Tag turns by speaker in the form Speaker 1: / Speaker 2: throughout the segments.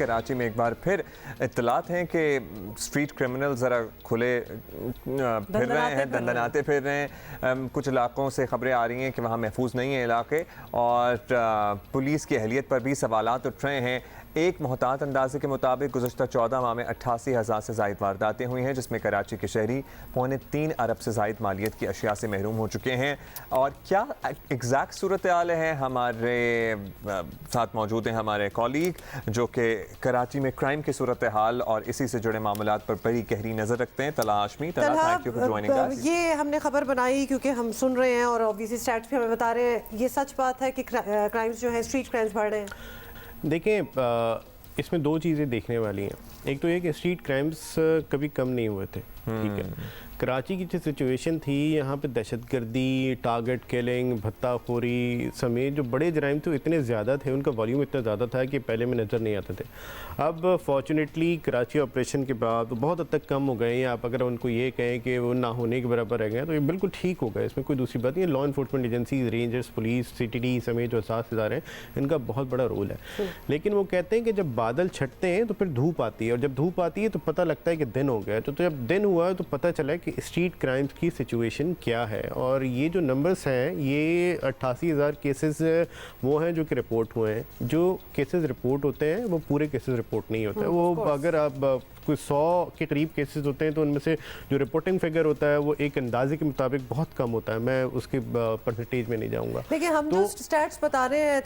Speaker 1: कराची में एक बार फिर इत्तलात हैं कि स्ट्रीट क्रिमिनल ज़रा खुले फिर रहे हैं, दंदनाते फिर रहे हैं। कुछ इलाकों से खबरें आ रही हैं कि वहाँ महफूज नहीं है इलाके, और पुलिस की अहलियत पर भी सवालात उठ रहे हैं। एक मुहतात अंदाजे के मुताबिक गुज़श्ता 14 माह में 88,000 से ज़ायद वारदातें हुई हैं, जिसमें कराची के शहरी 3.25 अरब से ज़ायद मालियत की अशिया से महरूम हो चुके हैं। और क्या एग्जैक्ट सूरत हाल है, हमारे साथ मौजूद हैं हमारे कॉलीग जो कि कराची में क्राइम की सूरत हाल और इसी से जुड़े मामलात पर बड़ी गहरी नज़र रखते हैं। तला Hashmi, thank you for joining us.
Speaker 2: ये हमने खबर बनाई क्योंकि हम सुन रहे हैं और ऑब्वियसली स्टैट्स भी हमें बता रहे हैं, ये सच बात है कि क्राइम्स जो है स्ट्रीट क्राइम्स बढ़ रहे हैं।
Speaker 3: देखें, इसमें दो चीज़ें देखने वाली हैं। एक तो ये कि स्ट्रीट क्राइम्स कभी कम नहीं हुए थे, ठीक है। कराची की जो सिचुएशन थी, यहाँ पे दहशतगर्दी, टारगेट किलिंग, भत्ताखोरी समेत जो बड़े जराइम थे इतने ज़्यादा थे, उनका वॉल्यूम इतना ज़्यादा था कि पहले में नज़र नहीं आते थे। अब फॉर्चुनेटली कराची ऑपरेशन के बाद बहुत हद तक कम हो गए हैं। आप अगर उनको ये कहें कि वो ना होने के बराबर रह गए तो ये बिल्कुल ठीक हो गए, इसमें कोई दूसरी बात नहीं है। Law enforcement agencies, rangers, police, CTD समेत जो साथ इदारे हैं, इनका बहुत बड़ा रोल है। लेकिन वो कहते हैं कि जब बादल छटते हैं तो फिर धूप आती है, और जब धूप आती है तो पता लगता है कि दिन हो गया। तो जब दिन हुआ तो पता चला कि स्ट्रीट क्राइम्स की सिचुएशन क्या है। और ये जो नंबर्स हैं, ये 88,000 केसेस वो हैं जो कि रिपोर्ट हुए हैं। जो केसेस रिपोर्ट होते हैं वो पूरे केसेस रिपोर्ट नहीं होते हैं। वो अगर आप कोई 100 के करीब केसेस होते हैं तो उनमें से जो रिपोर्टिंग फिगर होता है वो एक अंदाजे के मुताबिक बहुत कम होता है। मैं उसके परसेंटेज में नहीं जाऊँगा।
Speaker 2: देखिए, हम तो स्टैट्स बता रहे हैं,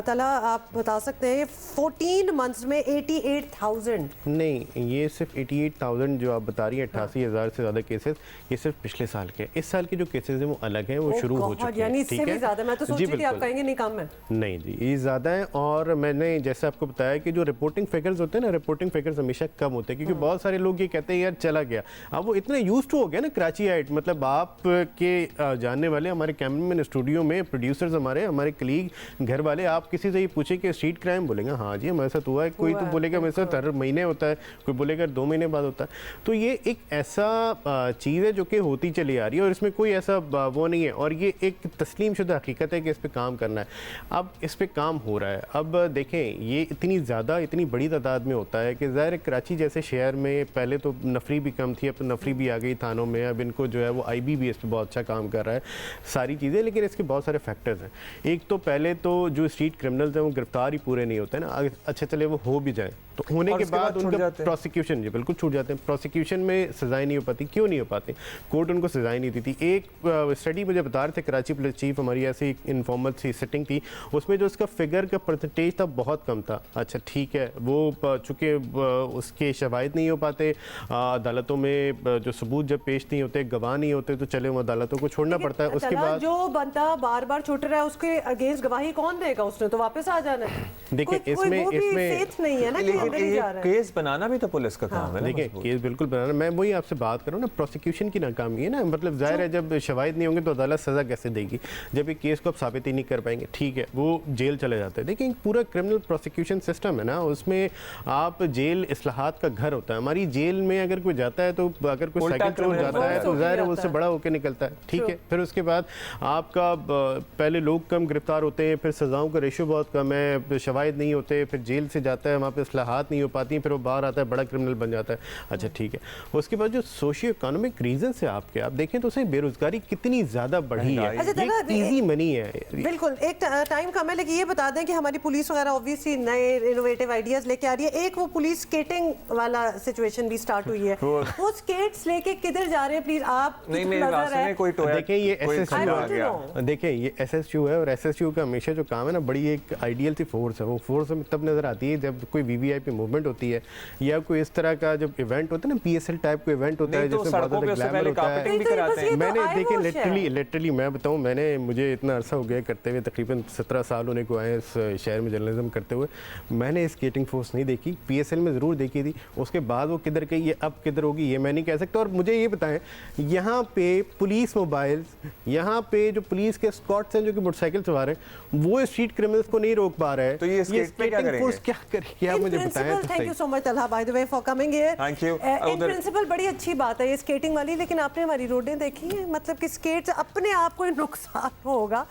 Speaker 2: तला आप बता सकते हैं 14 मंथ्स में 88,000।
Speaker 3: नहीं, ये सिर्फ 88,000 जो आप बता रही हैं, 88,000 से ज़्यादा केसेस, ये सिर्फ पिछले साल के। इस साल के जो केसेस हैं वो अलग हैं, वो शुरू हो चुके हैं, ठीक है।
Speaker 2: ज़्यादा मैं तो सोच रही थी आप कहेंगे नहीं कम है।
Speaker 3: नहीं जी, ये ज़्यादा है। और मैंने जैसे आपको बताया कि जो रिपोर्टिंग फिगर्स होते हैं ना, रिपोर्टिंग फिगर्स हमेशा कम होते हैं, क्योंकि बहुत सारे लोग ये कहते हैं यार चला गया। अब वो इतने यूज्ड टू हो गया ना कराची आइट, मतलब आप के जानने वाले हमारे कैमरामैन स्टूडियो में, प्रोड्यूसर्स हमारे कलीग, घर वाले, आप किसी से ये पूछे कि स्ट्रीट क्राइम, बोलेंगे हाँ जी हमारे साथ हुआ है। कोई तो बोलेगा मेरे साथ हर महीने होता है, कोई बोलेगा 2 महीने बाद होता है। तो ये एक ऐसा चीज़ है जो कि होती चली आ रही है और इसमें कोई ऐसा वो नहीं है। और ये एक तस्लीम शुदा हकीकत है कि इस पर काम करना है। अब इस पर काम हो रहा है। अब देखें, ये इतनी ज़्यादा, इतनी बड़ी तादाद में होता है कि ज़ाहिर कराची जैसे शहर में पहले तो नफरी भी कम थी, अब तो नफरी भी आ गई थानों में। अब इनको जो है वो IB भी इस पर बहुत अच्छा काम कर रहा है, सारी चीज़ें। लेकिन इसके बहुत सारे फैक्टर्स हैं। एक तो पहले तो जो स्ट्रीट क्रिमिनल्स हैं वो गिरफ्तार ही पूरे नहीं होते ना। अच्छा चले वो हो भी जाए तो होने के बाद उनका प्रोसिक्यूशन जी बिल्कुल छूट जाते हैं। प्रोसिक्यूशन में सजाएं नहीं हो पाती। क्यों नहीं हो पाती? कोर्ट उनको सजाएं नहीं देती। एक स्टडी मुझे बता रहे थे कराची पुलिस चीफ, हमारी ऐसी इनफॉर्मल सी सेटिंग थी, उसमें जो उसका फिगर का परसेंटेज था बहुत कम था। अच्छा ठीक है, वो चूँकि उसके शवाहिद नहीं हो पाते, अदालतों में जो सबूत जब पेश नहीं होते, गवाह नहीं होते, तो चले वो अदालतों को छोड़ना पड़ता है। उसके बाद
Speaker 2: जो बंदा बार बार छूट रहा है उसके अगेंस्ट गवाही कौन देगा? उसने तो वापस आ जाना है।
Speaker 3: देखिए, इसमें
Speaker 2: नहीं है ना,
Speaker 1: केस बनाना भी तो पुलिस का काम है।
Speaker 3: देखिए, केस बिल्कुल बनाना, मैं वही आपसे बात करूँ ना, प्रोसिक्यूशन की नाकामी है ना। मतलब जाहिर है जब शवाहिद नहीं होंगे तो अदालत सज़ा कैसे देगी जब एक केस को आप साबित ही नहीं कर पाएंगे? ठीक है, वो जेल चले जाते हैं। देखिए, पूरा क्रिमिनल प्रोसिक्यूशन सिस्टम है ना, उसमें आप जेल इस्लाहात का घर होता है। हमारी जेल में अगर कोई जाता है तो अगर कोई साइकिल चोर जाता है तो जाहिर है उससे बड़ा होकर निकलता है, ठीक है। फिर उसके बाद आपका पहले लोग कम गिरफ्तार होते हैं, फिर सज़ाओं का रेशो बहुत कम है, शवाहिद नहीं होते, फिर जेल से जाता है, वहाँ पे इस्लाहात नहीं हो पाती, फिर वो बाहर आता है, बड़ा क्रिमिनल बन जाता है। अच्छा ठीक है, उसके बाद जो सोशियो इकोनॉमिक रीजन है आपके, आप देखें तो उसमें बेरोजगारी कितनी ज़्यादा बढ़ी है। इजी मनी है
Speaker 2: बिल्कुल। एक टाइम कम है, लेकिन ये बता दें कि हमारी पुलिस वगैरह ऑब्वियसली नए इनोवेटिव आइडियाज लेके आ रही है। एक वो पुलिस स्केटिंग वाला सिचुएशन भी स्टार्ट हुई है, वो स्केट्स लेके किधर जा रहे हैं प्लीज आप?
Speaker 1: नहीं, मेरे पास में कोई टोया,
Speaker 3: देखिए ये SSU आ गया। देखिए ये SSU है और SSU का हमेशा जो काम है ना, बड़ी एक आइडियल सी फोर्स है। वो फोर्स हमें तब नजर आती है जब कोई VVIP मूवमेंट होती है या कोई इस तरह का जब इवेंट होता है ना, PSL टाइप का इवेंट होता है जिसमें बहुत ज़्यादा ग्लैमर होता है। मैंने देखिए लिटरली मैं बताऊँ, मुझे इतना अरसा हो गया करते हुए, तकरीबन 17 साल होने को आए इस शहर में जर्नलिज्म करते हुए। मैंने स्केटिंग फोर्स नहीं देखी, PSL में ज़रूर देखी थी। उसके बाद वो किधर गई, ये अब किधर होगी, ये मैं नहीं कह सकता। और मुझे ये बताएं, यहाँ पे पुलिस मोबाइल्स, यहाँ पे जो पुलिस के स्कॉट्स हैं जो कि मोटरसाइकिल सवार हैं, वो स्ट्रीट क्रिमिनल्स को नहीं रोक पा रहे हैं।
Speaker 1: तो ये स्केटिंग फोर्स
Speaker 3: क्या करेगी, आप मुझे बताएं।
Speaker 2: Thank you so much Talha, by the way, for coming here.
Speaker 1: Thank you.
Speaker 2: In principle बड़ी अच्छी बात है ये स्केटिंग वाली, लेकिन आपने हमारी रोडें देखी हैं, मतलब कि स्केट्स अपने आप को नुकसान होगा।